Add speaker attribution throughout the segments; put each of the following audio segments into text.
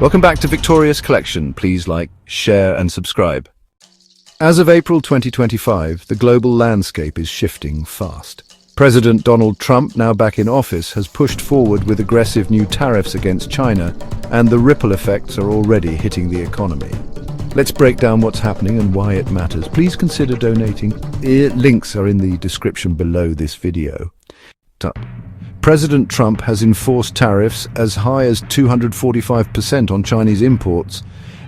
Speaker 1: Welcome back to Victorious Collection. Please like, share and subscribe. As of April 2025, the global landscape is shifting fast. President Donald Trump, now back in office, has pushed forward with aggressive new tariffs against China, and the ripple effects are already hitting the economy. Let's break down what's happening and why it matters. Please consider donating. Links are in the description below this video. President Trump has enforced tariffs as high as 245% on Chinese imports,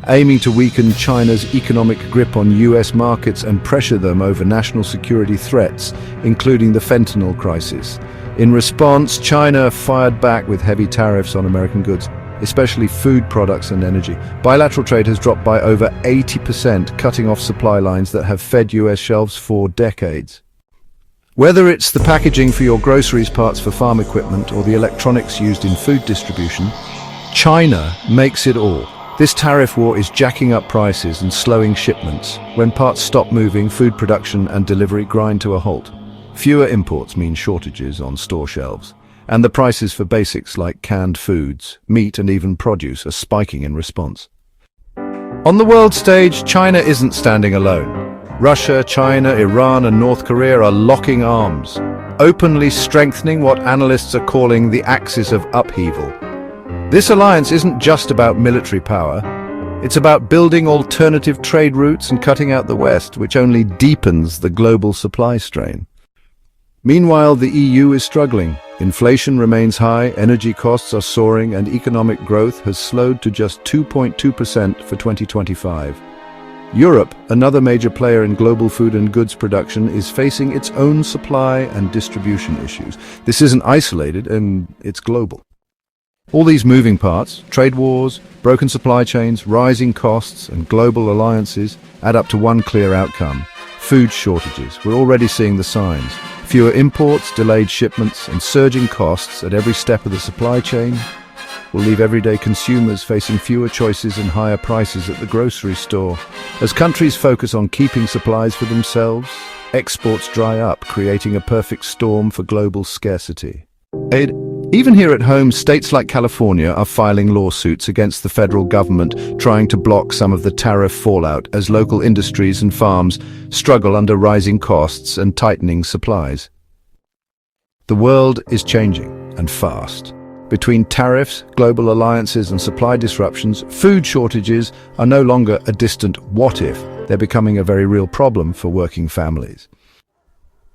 Speaker 1: aiming to weaken China's economic grip on US markets and pressure them over national security threats, including the fentanyl crisis. In response, China fired back with heavy tariffs on American goods, especially food products and energy. Bilateral trade has dropped by over 80%, cutting off supply lines that have fed US shelves for decades. Whether it's the packaging for your groceries, parts for farm equipment, or the electronics used in food distribution, China makes it all. This tariff war is jacking up prices and slowing shipments. When parts stop moving, food production and delivery grind to a halt. Fewer imports mean shortages on store shelves, and the prices for basics like canned foods, meat and even produce are spiking in response. On the world stage, China isn't standing alone. Russia, China, Iran and North Korea are locking arms, openly strengthening what analysts are calling the axis of upheaval. This alliance isn't just about military power, it's about building alternative trade routes and cutting out the West, which only deepens the global supply strain. Meanwhile, the EU is struggling. Inflation remains high, energy costs are soaring, and economic growth has slowed to just 2.2% for 2025. Europe, another major player in global food and goods production, is facing its own supply and distribution issues. This isn't isolated, and it's global. All these moving parts, trade wars, broken supply chains, rising costs, and global alliances add up to one clear outcome: food shortages. We're already seeing the signs. Fewer imports, delayed shipments, and surging costs at every step of the supply chain will leave everyday consumers facing fewer choices and higher prices at the grocery store. As countries focus on keeping supplies for themselves, exports dry up, creating a perfect storm for global scarcity. Even here at home, states like California are filing lawsuits against the federal government, trying to block some of the tariff fallout as local industries and farms struggle under rising costs and tightening supplies. The world is changing, and fast. Between tariffs, global alliances and supply disruptions, food shortages are no longer a distant what-if. They're becoming a very real problem for working families.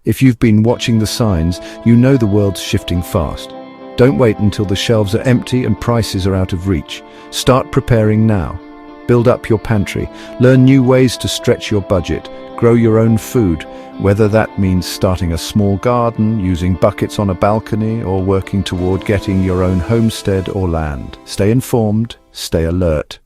Speaker 1: If you've been watching the signs, you know the world's shifting fast. Don't wait until the shelves are empty and prices are out of reach. Start preparing now. Build up your pantry. Learn new ways to stretch your budget. Grow your own food, whether that means starting a small garden, using buckets on a balcony, or working toward getting your own homestead or land. Stay informed, stay alert.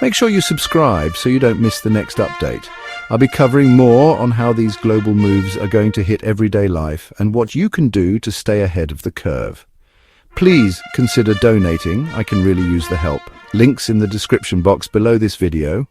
Speaker 1: Make sure you subscribe so you don't miss the next update. I'll be covering more on how these global moves are going to hit everyday life and what you can do to stay ahead of the curve. Please consider donating. I can really use the help. Links in the description box below this video.